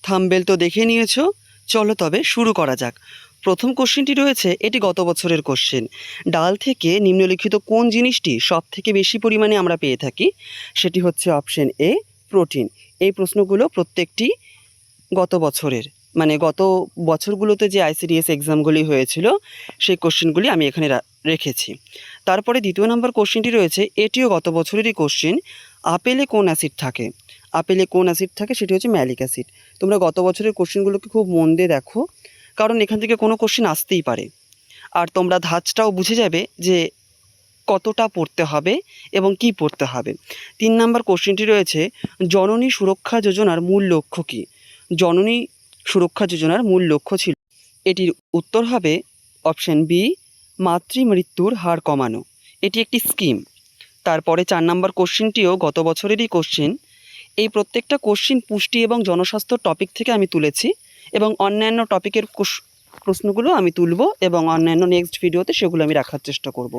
Thumbnail তো দেখে নিয়েছো, চলো তবে শুরু করা যাক। প্রথম কোশ্চেনটি রয়েছে, এটি গত বছরের কোশ্চেন। ডাল থেকে নিম্নলিখিত কোন জিনিসটি সব থেকে বেশি পরিমাণে আমরা পেয়ে থাকি? সেটি হচ্ছে অপশন এ, প্রোটিন। এই প্রশ্নগুলো প্রত্যেকটি গত বছরের, মানে গত বছরগুলোতে যে আইসিডিএস এক্সামগুলি হয়েছিল সেই কোশ্চেনগুলি আমি এখানে রেখেছি। তারপরে দ্বিতীয় নম্বর কোশ্চেনটি রয়েছে, এটিও গত বছরেরই কোশ্চেন। আপেলে কোন অ্যাসিড থাকে? আপেলে কোন অ্যাসিড থাকে সেটি হচ্ছে ম্যালিক অ্যাসিড। তোমরা গত বছরের কোশ্চেনগুলোকে খুব মন দিয়ে দেখো, কারণ এখান থেকে কোনো কোশ্চেন আসতেই পারে। আর তোমরা ধাঁচটাও বুঝে যাবে যে কতটা পড়তে হবে এবং কি পড়তে হবে। 3 নম্বর কোশ্চেনটি রয়েছে, জননী সুরক্ষা যোজনার মূল লক্ষ্য কী? জননী সুরক্ষা যোজনার মূল লক্ষ্য ছিল, এটির উত্তর হবে অপশন বি, মাতৃমৃত্যুর হার কমানো। এটি একটি স্কিম। তারপরে 4 নম্বর কোশ্চেনটিও গত বছরেরই কোশ্চেন। এই প্রত্যেকটা কোশ্চেন পুষ্টি এবং জনস্বাস্থ্য টপিক থেকে আমি তুলেছি, এবং অন্যান্য টপিকের প্রশ্নগুলো আমি তুলব এবং অন্যান্য নেক্সট ভিডিওতে সেগুলো আমি রাখার চেষ্টা করব।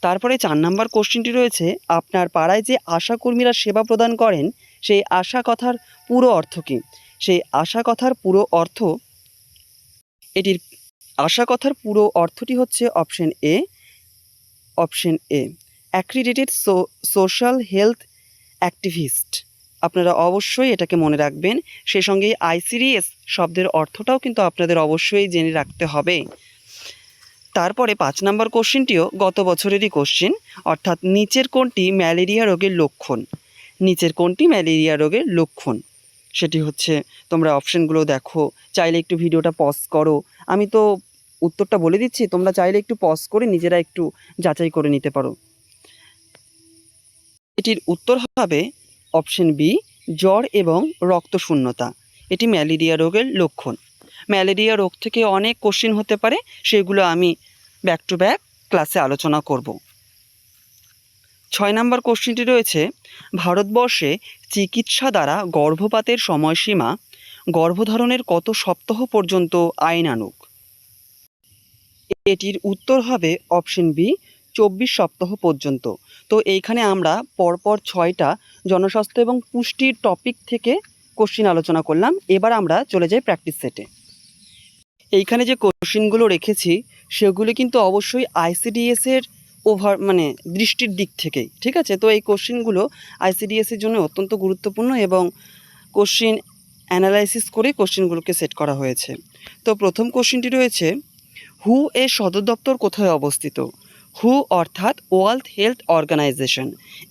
তারপরে 4 নম্বর কোশ্চেনটি রয়েছে, আপনার পাড়ায় যে আশা কর্মীরা সেবা প্রদান করেন সেই আশা কথার পুরো অর্থ কী? সেই আশা কথার পুরো অর্থ, এটির আশা কথার পুরো অর্থটি হচ্ছে option A, accredited social health activist. আপনারা অবশ্যই এটাকে মনে রাখবেন। সেই সঙ্গেই আইসিডিএস শব্দের অর্থটাও কিন্তু আপনাদের অবশ্যই জেনে রাখতে হবে। তারপরে 5 নম্বর কোশ্চেনটিও গত বছরেরই কোশ্চেন, অর্থাৎ নিচের কোনটি ম্যালেরিয়া রোগের লক্ষণ? নিচের কোনটি ম্যালেরিয়া রোগের লক্ষণ? সেটি হচ্ছে, তোমরা অপশানগুলো দেখো, চাইলে একটু ভিডিওটা পজ করো। আমি তো উত্তরটা বলে দিচ্ছি, তোমরা চাইলে একটু পজ করে নিজেরা একটু যাচাই করে নিতে পারো। এটির উত্তর হবে অপশন বি, জ্বর এবং রক্তশূন্যতা। এটি ম্যালেরিয়া রোগের লক্ষণ। ম্যালেরিয়া রোগ থেকে অনেক কোশ্চেন হতে পারে, সেগুলো আমি ব্যাক টু ব্যাক ক্লাসে আলোচনা করব। 6 নম্বর কোশ্চেনটি রয়েছে, ভারতবর্ষে চিকিৎসা দ্বারা গর্ভপাতের সময়সীমা গর্ভধারণের কত সপ্তাহ পর্যন্ত আইনানুগ? এটির উত্তর হবে অপশন বি, 24 সপ্তাহ পর্যন্ত। তো এইখানে আমরা পরপর 6টা জনস্বাস্থ্য এবং পুষ্টির টপিক থেকে কোশ্চেন আলোচনা করলাম। এবার আমরা চলে যাই প্র্যাকটিস সেটে। এইখানে যে কোশ্চেনগুলো রেখেছি সেগুলি কিন্তু অবশ্যই আইসিডিএসের দৃষ্টির দিক থেকেই, ঠিক আছে? তো এই কোশ্চেনগুলো আইসিডিএসের জন্য অত্যন্ত গুরুত্বপূর্ণ এবং কোশ্চেন অ্যানালাইসিস করে কোশ্চেনগুলোকে সেট করা হয়েছে। তো প্রথম কোশ্চেনটি রয়েছে, হু এর সদর দপ্তর কোথায় অবস্থিত? হু অর্থাৎ ওয়ার্ল্ড হেলথ অর্গানাইজেশন।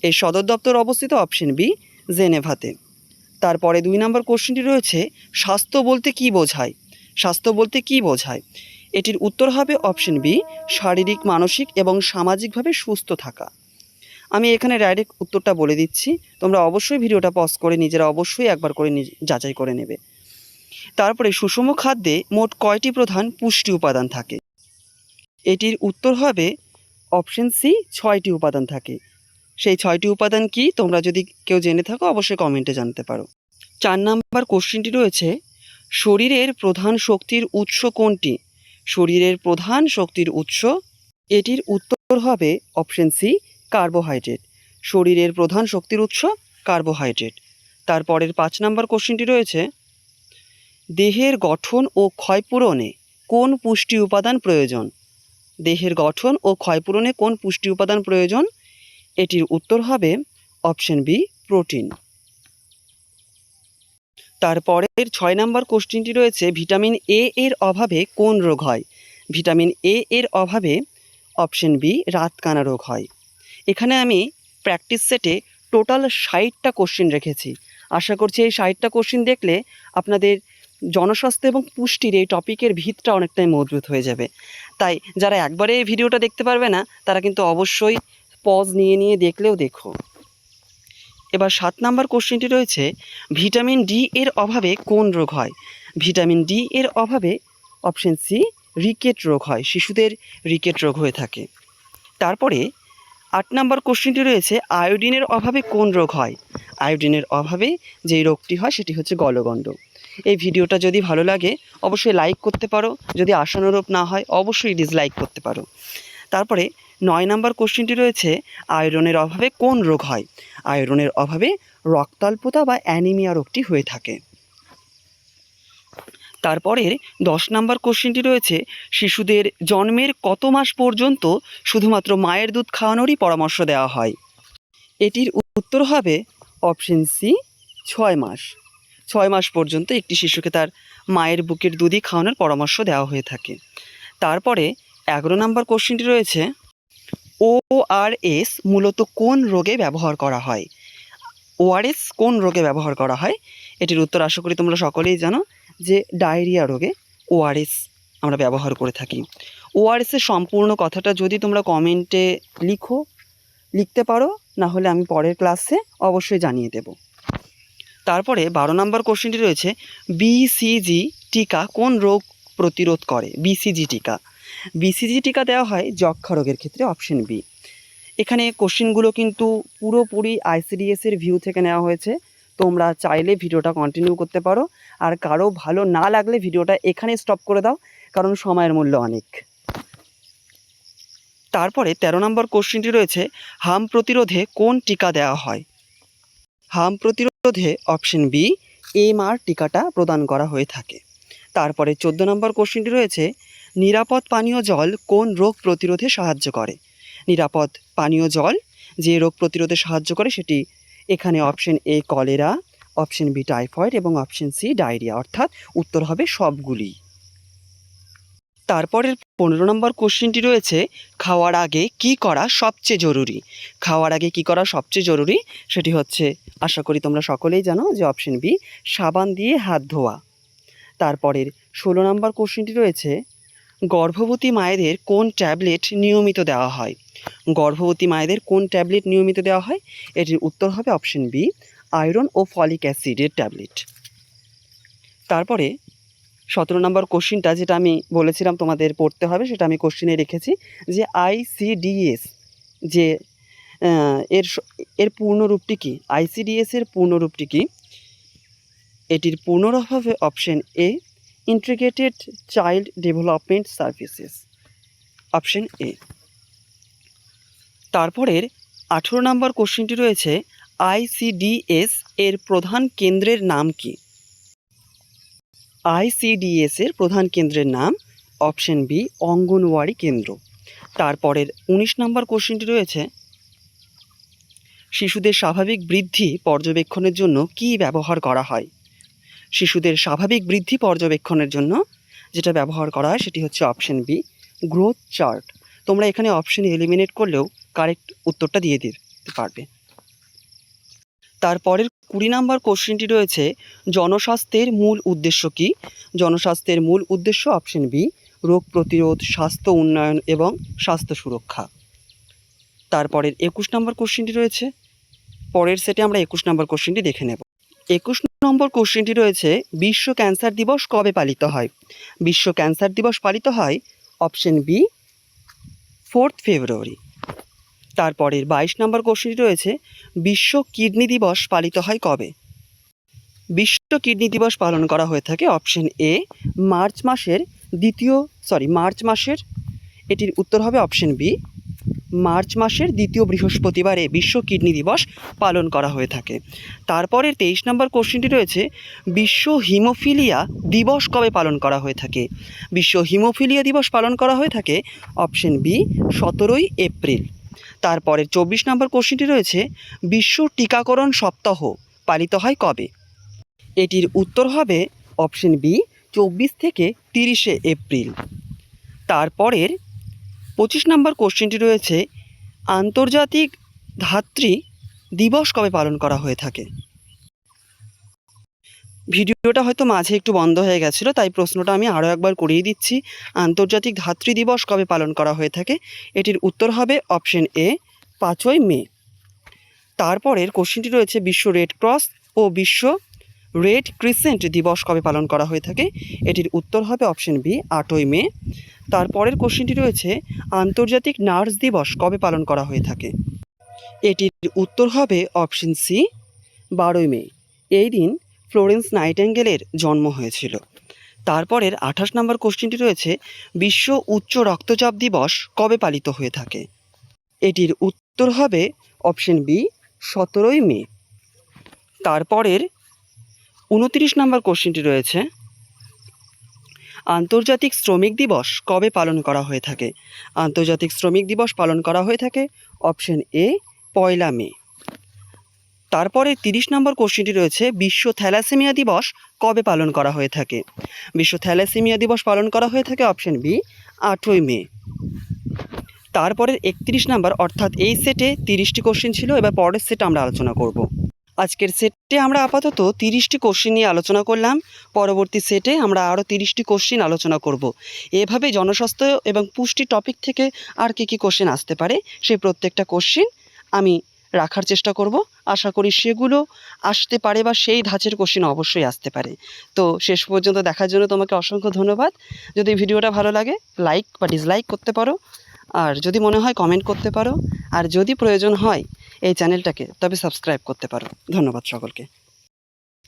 এর সদর দপ্তর অবস্থিত অপশন বি, জেনেভাতে। তারপরে 2 নম্বর কোশ্চেনটি রয়েছে, স্বাস্থ্য বলতে কী বোঝায়? স্বাস্থ্য বলতে কী বোঝায়? এটির উত্তর হবে অপশন বি, শারীরিক, মানসিক এবং সামাজিকভাবে সুস্থ থাকা। আমি এখানে ডাইরেক্ট উত্তরটা বলে দিচ্ছি, তোমরা অবশ্যই ভিডিওটা পজ করে নিজেরা অবশ্যই একবার করে যাচাই করে নেবে। তারপরে সুষম খাদ্যে মোট কয়টি প্রধান পুষ্টি উপাদান থাকে? এটির উত্তর হবে অপশন সি, 6টি উপাদান থাকে। সেই 6টি উপাদান কি, তোমরা যদি কেউ জেনে থাকো অবশ্যই কমেন্টে জানতে পারো। 4 নম্বর কোশ্চেনটি রয়েছে, শরীরের প্রধান শক্তির উৎস কোনটি? শরীরের প্রধান শক্তির উৎস, এটির উত্তর হবে অপশন সি, কার্বোহাইড্রেট। শরীরের প্রধান শক্তির উৎস কার্বোহাইড্রেট। তারপরের 5 নম্বর কোশ্চেনটি রয়েছে, দেহের গঠন ও ক্ষয়পূরণে কোন পুষ্টি উপাদান প্রয়োজন? দেহের গঠন ও ক্ষয়পূরণে কোন পুষ্টি উপাদান প্রয়োজন? এটির উত্তর হবে অপশন বি, প্রোটিন। তারপরের 6 নম্বর কোশ্চেনটি রয়েছে, ভিটামিন এ এর অভাবে কোন রোগ হয়? ভিটামিন এ এর অভাবে অপশন বি, রাতকানা রোগ হয়। এখানে আমি প্র্যাকটিস সেটে টোটাল 60টা কোশ্চেন রেখেছি। আশা করছি এই 60টা কোশ্চেন দেখলে আপনাদের জনস্বাস্থ্য এবং পুষ্টির এই টপিকের ভিতটা অনেকটাই মজবুত হয়ে যাবে। তাই যারা একবারে এই ভিডিওটা দেখতে পারবে না, তারা কিন্তু অবশ্যই পজ নিয়ে নিয়ে দেখলেও দেখো। এবার 7 নম্বর কোশ্চেনটি রয়েছে, ভিটামিন ডি এর অভাবে কোন রোগ হয়? ভিটামিন ডি এর অভাবে অপশন সি, রিকেট রোগ হয়। শিশুদের রিকেট রোগ হয়ে থাকে। তারপরে 8 নম্বর কোশ্চেনটি রয়েছে, আয়োডিনের অভাবে কোন রোগ হয়? আয়োডিনের অভাবে যেই রোগটি হয় সেটি হচ্ছে গলগণ্ড। এই ভিডিওটা যদি ভালো লাগে অবশ্যই লাইক করতে পারো, যদি আশানুরূপ না হয় অবশ্যই ডিসলাইক করতে পারো। তারপরে 9 নম্বর কোশ্চেনটি রয়েছে, আয়রনের অভাবে কোন রোগ হয়? আয়রনের অভাবে রক্তাল্পতা বা অ্যানিমিয়া রোগটি হয়ে থাকে। তারপরের 10 নম্বর কোশ্চেনটি রয়েছে, শিশুদের জন্মের কত মাস পর্যন্ত শুধুমাত্র মায়ের দুধ খাওয়ানোরই পরামর্শ দেওয়া হয়? এটির উত্তর হবে অপশন সি 6 মাস। 6 মাস পর্যন্ত একটি শিশুকে তার মায়ের বুকের দুধই খাওয়ানোর পরামর্শ দেওয়া হয়ে থাকে। তারপরে 11 নম্বর কোশ্চেনটি রয়েছে, ওআরএস মূলত কোন রোগে ব্যবহার করা হয়? ওআরএস কোন রোগে ব্যবহার করা হয়? এটির উত্তর আশা করি তোমরা সকলেই জানো, যে ডায়রিয়া রোগে ওআরএস আমরা ব্যবহার করে থাকি। ওআরএসের সম্পূর্ণ কথাটা যদি তোমরা কমেন্টে লিখতে পারো, না হলে আমি পরের ক্লাসে অবশ্যই জানিয়ে দেব। তারপরে 12 নম্বর কোশ্চেনটি রয়েছে, বিসিজি টিকা কোন রোগ প্রতিরোধ করে? বিসিজি টিকা দেওয়া হয় যক্ষ্মা রোগের ক্ষেত্রে, অপশন বি। এখানে কোশ্চেনগুলো কিন্তু পুরোপুরি আইসিডিএসের ভিউ থেকে নেওয়া হয়েছে। তোমরা চাইলে ভিডিওটা কন্টিনিউ করতে পারো, আর কারো ভালো না লাগলে ভিডিওটা এখানে স্টপ করে দাও, কারণ সময়ের মূল্য অনেক। তারপরে 13 নম্বর কোশ্চেনটি রয়েছে, হাম প্রতিরোধে কোন টিকা দেওয়া হয়? হাম প্রতিরোধে অপশন বি এমআর টিকাটা প্রদান করা হয়ে থাকে। তারপরে 14 নম্বর কোশ্চেনটি রয়েছে, নিরাপদ পানীয় জল কোন রোগ প্রতিরোধে সাহায্য করে? নিরাপদ পানীয় জল যে রোগ প্রতিরোধে সাহায্য করে সেটি এখানে option A cholera, option B typhoid এবং অপশন সি ডায়রিয়া, অর্থাৎ উত্তর হবে সবগুলি। তারপরের 15 নম্বর কোশ্চেনটি রয়েছে, খাওয়ার আগে কি করা সবচেয়ে জরুরি? খাওয়ার আগে কি করা সবচেয়ে জরুরি সেটি হচ্ছে, আশা করি তোমরা সকলেই জানো, যে অপশন বি সাবান দিয়ে হাত ধোয়া। তারপরের 16 নম্বর কোশ্চেনটি রয়েছে, গর্ভবতী মায়েদের কোন ট্যাবলেট নিয়মিত দেওয়া হয়? গর্ভবতী মায়েদের কোন ট্যাবলেট নিয়মিত দেওয়া হয়? এটির উত্তর হবে অপশন বি আয়রন ও ফলিক অ্যাসিডের ট্যাবলেট। তারপরে 17 নম্বর কোশ্চেনটা যেটা আমি বলেছিলাম তোমাদের পড়তে হবে, সেটা আমি কোশ্চেনে রেখেছি, যে আইসিডিএস যে এর পূর্ণরূপটি কি? আইসিডিএস এর পূর্ণরূপটি কি? এটির পূর্ণরূপ হবে option A integrated child development services, option A. তারপরের 18 নম্বর কোশ্চেনটি রয়েছে, আইসিডিএস এর প্রধান কেন্দ্রের নাম কি? আইসিডিএস এর প্রধান কেন্দ্রের নাম অপশন বি অঙ্গনওয়াড়ি কেন্দ্র। তারপরের 19 নম্বর কোশ্চেনটি রয়েছে, শিশুদের স্বাভাবিক বৃদ্ধি পর্যবেক্ষণের জন্য কি ব্যবহার করা হয়? শিশুদের স্বাভাবিক বৃদ্ধি পর্যবেক্ষণের জন্য যেটা ব্যবহার করা হয় সেটি হচ্ছে অপশন বি গ্রোথ চার্ট। তোমরা এখানে অপশন এলিমিনেট করলেও কারেক্ট উত্তরটা দিয়ে দিতে পারবে। তারপরের 20 নম্বর কোশ্চেনটি রয়েছে, জনস্বাস্থ্যের মূল উদ্দেশ্য কি? জনস্বাস্থ্যের মূল উদ্দেশ্য অপশন বি রোগ প্রতিরোধ, স্বাস্থ্য উন্নয়ন এবং স্বাস্থ্য সুরক্ষা। তারপরের 21 নম্বর কোশ্চেনটি রয়েছে, পরের সেটে আমরা 21 নম্বর কোশ্চেনটি দেখে নেব। 21 নম্বর কোশ্চেনটি রয়েছে, বিশ্ব ক্যান্সার দিবস কবে পালিত হয়? বিশ্ব ক্যান্সার দিবস পালিত হয় অপশন বি 4 ফেব্রুয়ারি। তারপরের 22 নম্বর কোশ্চেনটি রয়েছে, বিশ্ব কিডনি দিবস পালিত হয় কবে? বিশ্ব কিডনি দিবস পালন করা হয়ে থাকে অপশন এ মার্চ মাসের, এটির উত্তর হবে অপশন বি মার্চ মাসের দ্বিতীয় বৃহস্পতিবারে বিশ্ব কিডনি দিবস পালন করা হয়ে থাকে। তারপরের 23 নম্বর কোশ্চেনটি রয়েছে, বিশ্ব হিমোফিলিয়া দিবস কবে পালন করা হয়ে থাকে? বিশ্ব হিমোফিলিয়া দিবস পালন করা হয়ে থাকে অপশন বি 17 এপ্রিল। তারপরে 24 নম্বর কোশ্চেনটি রয়েছে, বিশ্ব টিকাকরণ সপ্তাহ পালিত হয় কবে? এটির উত্তর হবে অপশন বি 24 থেকে 30 এপ্রিল। তারপরের 25 নম্বর কোশ্চেনটি রয়েছে, আন্তর্জাতিক ধাত্রী দিবস কবে পালন করা হয়ে থাকে? ভিডিওটা হয়তো মাঝে একটু বন্ধ হয়ে গেছিলো, তাই প্রশ্নটা আমি আরও একবার করিয়ে দিচ্ছি। আন্তর্জাতিক ধাত্রী দিবস কবে পালন করা হয়ে থাকে? এটির উত্তর হবে অপশন এ 5 মে। তারপরের কোশ্চেনটি রয়েছে, বিশ্ব রেড ক্রস ও বিশ্ব রেড ক্রিসেন্ট দিবস কবে পালন করা হয়ে থাকে? এটির উত্তর হবে অপশন বি 8 মে। তারপরের কোশ্চেনটি রয়েছে, আন্তর্জাতিক নার্স দিবস কবে পালন করা হয়ে থাকে? এটির উত্তর হবে অপশন সি 12 মে। এই দিন ফ্লোরেন্স নাইটেঙ্গেলের জন্ম হয়েছিল। তারপরের 28 নম্বর কোশ্চেনটি রয়েছে, বিশ্ব উচ্চ রক্তচাপ দিবস কবে পালিত হয়ে থাকে? এটির উত্তর হবে অপশন বি 17 মে। তারপরের 29 নম্বর কোশ্চেনটি রয়েছে, আন্তর্জাতিক শ্রমিক দিবস কবে পালন করা হয়ে থাকে? আন্তর্জাতিক শ্রমিক দিবস পালন করা হয়ে থাকে অপশন এ 1 মে। তারপরে 30 নম্বর কোশ্চেনটি রয়েছে, বিশ্ব থ্যালাসেমিয়া দিবস কবে পালন করা হয়ে থাকে? বিশ্ব থ্যালাসেমিয়া দিবস পালন করা হয়ে থাকে অপশন বি 8 মে। তারপরে 31 নাম্বার, অর্থাৎ এই সেটে 30টি কোশ্চেন ছিল, এবার পরের সেট আমরা আলোচনা করব। আজকের সেটে আমরা আপাতত 30টি কোশ্চেন নিয়ে আলোচনা করলাম, পরবর্তী সেটে আমরা আরও 30টি কোশ্চেন আলোচনা করব। এভাবে জনস্বাস্থ্য এবং পুষ্টি টপিক থেকে আর কী কী কোশ্চেন আসতে পারে সেই প্রত্যেকটা কোশ্চেন আমি রাখার চেষ্টা করব। আশা করি সেগুলো আসতে পারে বা সেই ধাঁচের কোশ্চেন অবশ্যই আসতে পারে। তো শেষ পর্যন্ত দেখার জন্য তোমাকে অসংখ্য ধন্যবাদ। যদি ভিডিওটা ভালো লাগে লাইক বা ডিসলাইক করতে পারো, আর যদি মনে হয় কমেন্ট করতে পারো, আর যদি প্রয়োজন হয় এই চ্যানেলটাকে তবে সাবস্ক্রাইব করতে পারো। ধন্যবাদ সকলকে।